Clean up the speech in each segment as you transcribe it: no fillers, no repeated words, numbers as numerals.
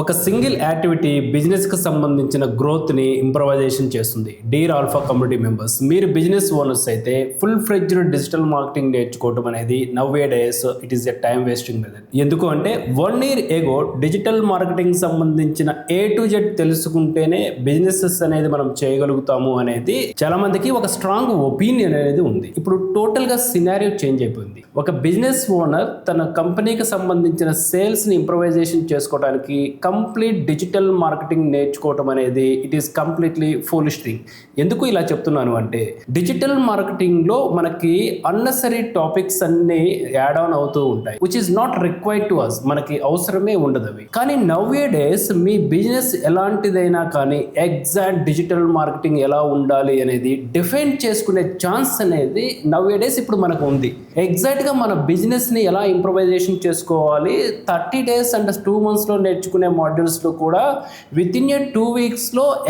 ఒక single activity బిజినెస్కి సంబంధించిన గ్రోత్ని ఇంప్రవైజేషన్ చేస్తుంది. డీర్ ఆల్ఫా కమ్యూనిటీ మెంబర్స్, మీరు బిజినెస్ ఓనర్స్ అయితే ఫుల్ ఫ్లెడ్జ్డ్ డిజిటల్ మార్కెటింగ్ నేర్చుకోవడం అనేది now A days it is a time wasting method. ఎందుకు అంటే 1 year ఎగో డిజిటల్ మార్కెటింగ్ సంబంధించిన A to Z తెలుసుకుంటేనే బిజినెసెస్ అనేది మనం చేయగలుగుతాము అనేది చాలా మందికి ఒక స్ట్రాంగ్ ఒపీనియన్ అనేది ఉంది. ఇప్పుడు టోటల్గా సినారియో చేంజ్ అయిపోయింది. ఒక బిజినెస్ ఓనర్ తన కంపెనీకి సంబంధించిన సేల్స్ని ఇంప్రవైజేషన్ చేసుకోవడానికి కంప్లీట్ డిజిటల్ మార్కెటింగ్ నేర్చుకోవటం అనేది it is completely foolish thing. ఎందుకు ఇలా చెప్తున్నాను అంటే డిజిటల్ మార్కెటింగ్లో మనకి అన్నెసరీ టాపిక్స్ అన్ని యాడ్ ఆన్ అవుతూ ఉంటాయి which is not required to us. మనకి అవసరమే ఉండదు అవి. కానీ నవ్ ఏ డేస్ మీ బిజినెస్ ఎలాంటిదైనా కానీ ఎగ్జాక్ట్ డిజిటల్ మార్కెటింగ్ ఎలా ఉండాలి అనేది డిఫైన్ చేసుకునే ఛాన్స్ అనేది నవ్ ఏ డేస్ ఇప్పుడు మనకు ఉంది. ఎగ్జాక్ట్గా మన బిజినెస్ని ఎలా ఇంప్రవైజేషన్ చేసుకోవాలి 30 days అండ్ 2 months నేర్చుకునే మాడ్యూల్స్లో కూడా with in a 2 weeks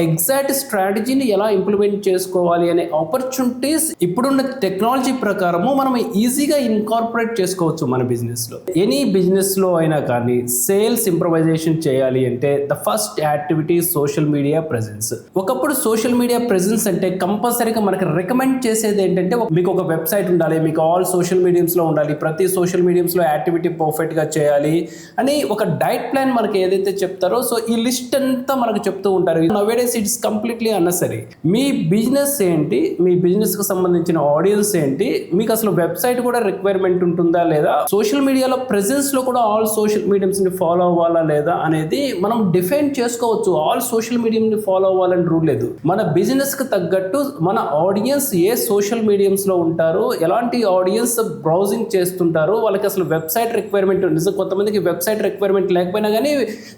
exact స్ట్రాటజీని ఎలా ఇంప్లిమెంట్ చేసుకోవాలి అనే ఆపర్చునిటీస్ ఇప్పుడున్న టెక్నాలజీ ప్రకారము మనం ఈజీగా ఇన్కార్పొరేట్ చేసుకోవచ్చు మన బిజినెస్లో. ఎనీ బిజినెస్లో అయినా కానీ సేల్స్ ఇంప్రవైజేషన్ చేయాలి అంటే the first activity social media presence. ఒకప్పుడు సోషల్ మీడియా ప్రెజెన్స్ అంటే కంపల్సరీగా మనకి రికమెండ్ చేసేది ఏంటంటే మీకు ఒక వెబ్సైట్ ఉండాలి, మీకు ఆల్ సోషల్ మీడియంస్లో ఉండాలి, ప్రతి సోషల్ మీడియంస్లో యాక్టివిటీ పర్ఫెక్ట్గా చేయాలి అని ఒక డైట్ ప్లాన్ మనకి ఏదైతే చెప్తారో సో ఈ లిస్ట్ అంతా మనకు చెప్తూ ఉంటారు. Nowadays it's completely unnecessary. Me business ఏంటి, మీ బిజినెస్కి సంబంధించిన ఆడియన్స్ ఏంటి, మీకు అసలు వెబ్సైట్ కూడా రిక్వైర్మెంట్ ఉంటుందా లేదా, సోషల్ మీడియాలో ప్రెజెన్స్లో కూడా ఆల్ సోషల్ మీడియంస్ని ఫాలో అవ్వాలా లేదా అనేది మనం డిఫైన్ చేసుకోవచ్చు. ఆల్ సోషల్ మీడియంని ఫాలో అవ్వాలని రూల్ లేదు. మన బిజినెస్కి తగ్గట్టు మన ఆడియన్స్ ఏ సోషల్ మీడియంస్లో ఉంటారు, ఎలాంటి ఆడియన్స్ బ్రౌజింగ్ చేస్తుంటారు, వాళ్ళకి అసలు వెబ్సైట్ రిక్వైర్మెంట్ ఉంది. కొంతమందికి వెబ్సైట్ రిక్వైర్మెంట్ లేకపోయినా కానీ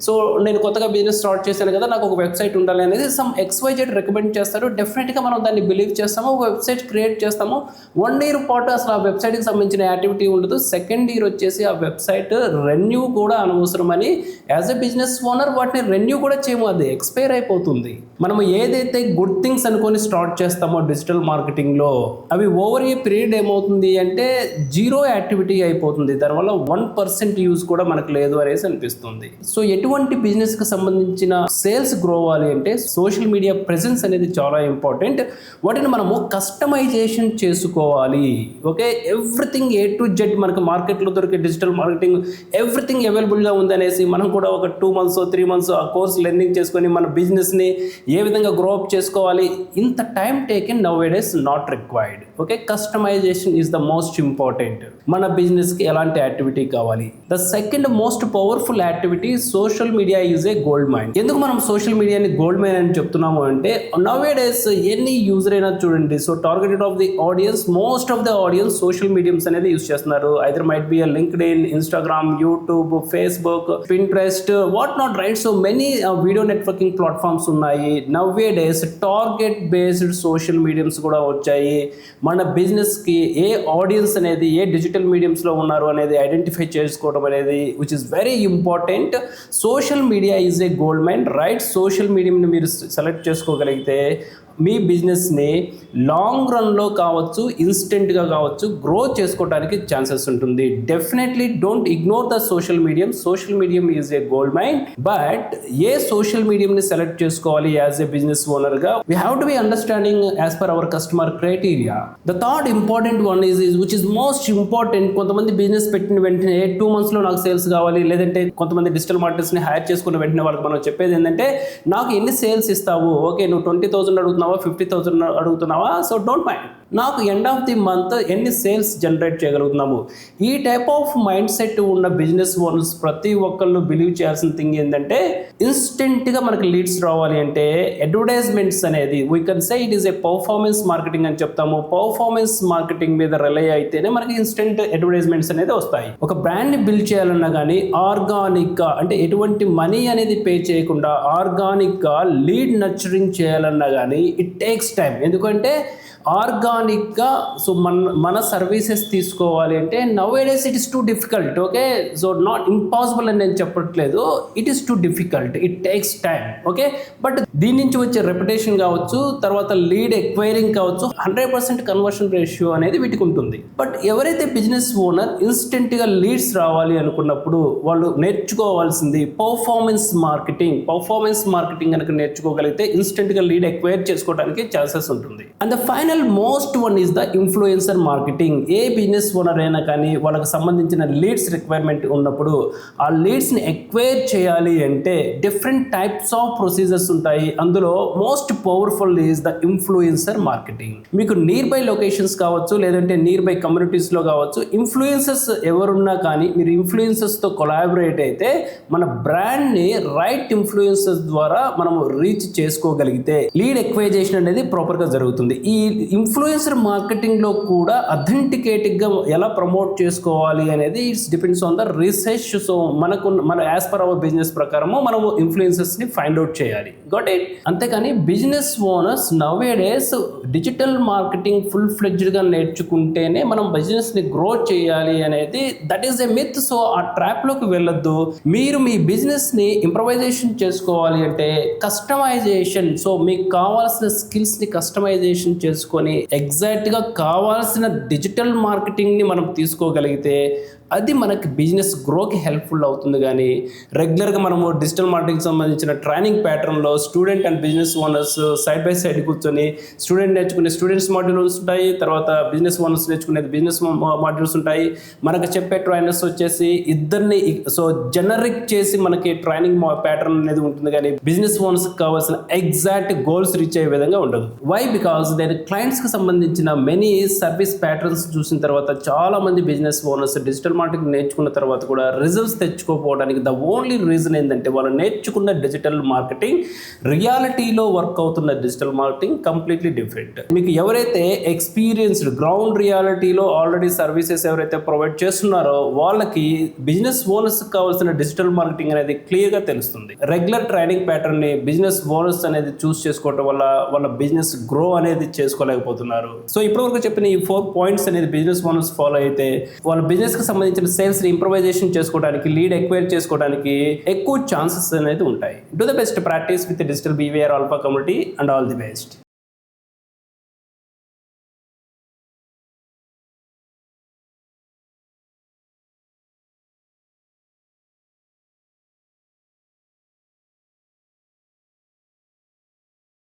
సో నేను కొత్తగా బిజినెస్ స్టార్ట్ చేశాను కదా నాకు ఒక వెబ్సైట్ ఉండాలి అనేది సమ్ XYZ రికమెండ్ చేస్తారు. డెఫినెట్గా మనం దాన్ని బిలీవ్ చేస్తాము, వెబ్సైట్ క్రియేట్ చేస్తాము. 1 year పాటు అసలు ఆ వెబ్సైట్కి సంబంధించిన యాక్టివిటీ ఉండదు. సెకండ్ ఇయర్ వచ్చేసి ఆ వెబ్సైట్ రెన్యూ కూడా అనవసరమని యాజ్ ఎ బిజినెస్ ఓనర్ వాటిని రెన్యూ కూడా చేయము, అది ఎక్స్పైర్ అయిపోతుంది. మనం ఏదైతే గుడ్ థింగ్స్ అనుకొని స్టార్ట్ చేస్తామో డిజిటల్ మార్కెటింగ్లో అవి ఓవర్ ఏ పీరియడ్ ఏమవుతుంది అంటే జీరో యాక్టివిటీ అయిపోతుంది. దానివల్ల 1% యూజ్ కూడా మనకు లేదు అనేసి అనిపిస్తుంది. సో ఎటువంటి బిజినెస్కి సంబంధించిన సేల్స్ గ్రో అవ్వాలి అంటే సోషల్ మీడియా ప్రెజెన్స్ అనేది చాలా ఇంపార్టెంట్. వాటిని మనము కస్టమైజేషన్ చేసుకోవాలి. Okay, everything A to Z మనకు మార్కెట్లో దొరికే డిజిటల్ మార్కెటింగ్ ఎవ్రీథింగ్ అవైలబుల్గా ఉందనేసి మనం కూడా ఒక 2 months 3 months ఆ కోర్స్ లెర్నింగ్ చేసుకొని మన బిజినెస్ని ఏ విధంగా గ్రో అప్ చేసుకోవాలి ఇంత time taken nowadays not required. Okay, customization is the most important. మన బిజినెస్కి ఎలాంటి యాక్టివిటీ కావాలి. The second most powerful activity social media is a gold mine. ఎందుకు మనం సోషల్ మీడియాని గోల్డ్ మైన్ అని చెప్తున్నాము అంటే నవ్ ఏ డేస్ ఎన్ని యూజర్ అయినా చూడండి, so targeted of the audience most of the audience social mediums అనేది యూజ్ చేస్తున్నారు. Either might be LinkedIn, Instagram, YouTube, Facebook, Pinterest, what not right. So many video networking platforms ఉన్నాయి. Nowadays target based social mediums కూడా వచ్చాయి. మన బిజినెస్కి ఏ audience అనేది ఏ digital మీడియంస్లో ఉన్నారు అనేది ఐడెంటిఫై చేసుకోవడం అనేది which is very important. Social media is a gold mine. Right social మీడియాని మీరు సెలెక్ట్ చేసుకోగలిగితే మీ బిజినెస్ని లాంగ్ రన్లో కావచ్చు, ఇన్స్టెంట్గా కావచ్చు గ్రో చేసుకోవడానికి ఛాన్సెస్ ఉంటుంది. Definitely don't ignore the social medium. Social medium is a gold mine. But a social మీడియంని సెలెక్ట్ చేసుకోవాలి యాజ్ ఏ బిజినెస్ ఓనర్గా we have to be understanding as per our customer criteria. The third important one is which is most important. కొంతమంది business పెట్టిన వెంటనే 2 months నాకు sales కావాలి, లేదంటే కొంతమంది డిజిటల్ మార్కెటర్స్ని హైర్ చేసుకున్న వెంటనే వాళ్ళకి మనం చెప్పేది ఏంటంటే నాకు ఎన్ని సేల్స్ ఇస్తావు, ఓకే నువ్వు 20,000 అడుగుతున్నావు 50,000 అడుగుతున్నావా, సో డోంట్ మైండ్, నాకు ఎండ్ ఆఫ్ ది మంత్ ఎన్ని సేల్స్ జనరేట్ చేయగలుగుతున్నాము. ఈ టైప్ ఆఫ్ మైండ్ సెట్ ఉన్న బిజినెస్ ఓనర్స్ ప్రతి ఒక్కళ్ళు బిలీవ్ చేయాల్సిన థింగ్ ఏంటంటే ఇన్స్టెంట్గా మనకి లీడ్స్ రావాలి అంటే అడ్వర్టైజ్మెంట్స్ అనేది we can say it is a performance marketing అని చెప్తాము. పర్ఫార్మెన్స్ మార్కెటింగ్ మీద రిలై అయితేనే మనకి ఇన్స్టెంట్ అడ్వర్టైజ్మెంట్స్ అనేది వస్తాయి. ఒక బ్రాండ్ని బిల్డ్ చేయాలన్నా కానీ ఆర్గానిక్గా అంటే ఎటువంటి మనీ అనేది పే చేయకుండా ఆర్గానిక్గా లీడ్ నర్చరింగ్ చేయాలన్నా కానీ ఇట్ టేక్స్ టైం. ఎందుకంటే ఆర్గానిక్ ఆర్గానిక్గా సో మన సర్వీసెస్ తీసుకోవాలి అంటే now days it is too difficult. Okay, so not impossible అని నేను చెప్పట్లేదు, it is too difficult, it takes time. Okay, but దీని నుంచి వచ్చే రెప్యుటేషన్ కావచ్చు, తర్వాత లీడ్ ఎక్వైరింగ్ కావచ్చు, 100% కన్వర్షన్ రేషియో అనేది వీటికి ఉంటుంది. బట్ ఎవరైతే బిజినెస్ ఓనర్ ఇన్స్టెంట్గా లీడ్స్ రావాలి అనుకున్నప్పుడు వాళ్ళు నేర్చుకోవాల్సింది పర్ఫార్మెన్స్ మార్కెటింగ్ కనుక నేర్చుకోగలిగితే ఇన్స్టెంట్గా లీడ్ ఎక్వైర్ చేసుకోవడానికి ఛాన్సెస్ ఉంటుంది. And the final most one is the influencer marketing. A business owner అయినా కానీ వాళ్ళకి సంబంధించిన లీడ్స్ రిక్వైర్మెంట్ ఉన్నప్పుడు ఆ లీడ్స్ని ఎక్వైర్ చేయాలి అంటే డిఫరెంట్ టైప్స్ ఆఫ్ ప్రొసీజర్స్ ఉంటాయి. అందులో most powerful is the influencer marketing. మీకు నియర్ బై లొకేషన్స్ కావచ్చు, లేదంటే నియర్ బై కమ్యూనిటీస్లో కావచ్చు, ఇన్ఫ్లుయెన్సర్స్ ఎవరున్నా కానీ మీరు ఇన్ఫ్లుయెన్సర్స్తో కొలాబరేట్ అయితే మన బ్రాండ్ని రైట్ ఇన్ఫ్లుయెన్సర్స్ ద్వారా మనము రీచ్ చేసుకోగలిగితే లీడ్ ఎక్వైజేషన్ అనేది ప్రాపర్గా జరుగుతుంది. ఈ ఇన్ఫ్లుయెన్సర్ మార్కెటింగ్లో కూడా అథెంటికేటిక్గా ఎలా ప్రమోట్ చేసుకోవాలి అనేది it's depends on the research. So మన యాజ్ పర్ అవర్ బిజినెస్ ప్రకారము మనము ఇన్ఫ్లుయెన్సర్స్ని ఫైండ్ అవుట్ చేయాలి. Got it. అంతేకాని business owners nowadays digital marketing full ఫ్లెడ్జ్డ్గా నేర్చుకుంటేనే మనం బిజినెస్ని గ్రో చేయాలి అనేది that is a myth. So ఆ ట్రాప్లోకి వెళ్ళొద్దు. మీరు మీ బిజినెస్ని ఇంప్రవైజేషన్ చేసుకోవాలి అంటే కస్టమైజేషన్, సో మీకు కావాల్సిన స్కిల్స్ని కస్టమైజేషన్ చేసుకొని ఎగ్జాక్ట్గా కావాల్సిన డిజిటల్ మార్కెటింగ్ని మనం తీసుకోగలిగితే అది మనకి బిజినెస్ గ్రోకి హెల్ప్ఫుల్ అవుతుంది. కానీ రెగ్యులర్గా మనము డిజిటల్ మార్కెటింగ్ సంబంధించిన ట్రైనింగ్ ప్యాటర్న్లో student and business owners side by side కూర్చొని స్టూడెంట్ నేర్చుకునే స్టూడెంట్స్ మాడ్యూల్స్ ఉంటాయి, తర్వాత బిజినెస్ ఓనర్స్ నేర్చుకునేది బిజినెస్ మాడ్యూల్స్ ఉంటాయి. మనకు చెప్పే ట్రైనర్స్ వచ్చేసి ఇద్దరిని సో జనరిక్ చేసి మనకి ట్రైనింగ్ ప్యాటర్న్ అనేది ఉంటుంది. కానీ బిజినెస్ ఓనర్స్కి కావాల్సిన ఎగ్జాక్ట్ గోల్స్ రీచ్ అయ్యే విధంగా ఉండదు. వై? బికాస్ నేను క్లయింట్స్కి సంబంధించిన మెనీ సర్వీస్ ప్యాటర్న్స్ చూసిన తర్వాత చాలామంది బిజినెస్ ఓనర్స్ డిజిటల్ మార్కెటింగ్ నేర్చుకున్న తర్వాత కూడా రిజల్ట్స్ తెచ్చుకోకపోవడానికి ద ఓన్లీ రీజన్ ఏంటంటే వాళ్ళు నేర్చుకున్న డిజిటల్ మార్కెటింగ్ రియాలిటీలో వర్క్ అవుతున్న డిజిటల్ మార్కెటింగ్ కంప్లీట్లీ డిఫరెంట్. మీకు ఎవరైతే ఎక్స్పీరియన్స్డ్ గ్రౌండ్ రియాలిటీలో ఆల్రెడీ సర్వీసెస్ ఎవరైతే ప్రొవైడ్ చేస్తున్నారో వాళ్ళకి బిజినెస్ ఓనర్స్ కావాల్సిన డిజిటల్ మార్కెటింగ్ అనేది క్లియర్గా తెలుస్తుంది. రెగ్యులర్ ట్రైనింగ్ ప్యాటర్న్ని బిజినెస్ ఓనర్స్ అనేది చూస్ చేసుకోవడం వల్ల వాళ్ళ బిజినెస్ గ్రో అనేది చేసుకోలేకపోతున్నారు. సో ఇప్పటివరకు చెప్పిన ఈ 4 పాయింట్స్ అనేది బిజినెస్ ఓనర్స్ ఫాలో అయితే వాళ్ళ బిజినెస్కి సంబంధించిన సేల్స్ ఇంప్రవైజేషన్ చేసుకోవడానికి, లీడ్ ఎక్వైర్ చేసుకోవడానికి ఎక్కువ ఛాన్సెస్ అనేది ఉంటాయి. Do the best practice with digital BVR alpha community and all the best.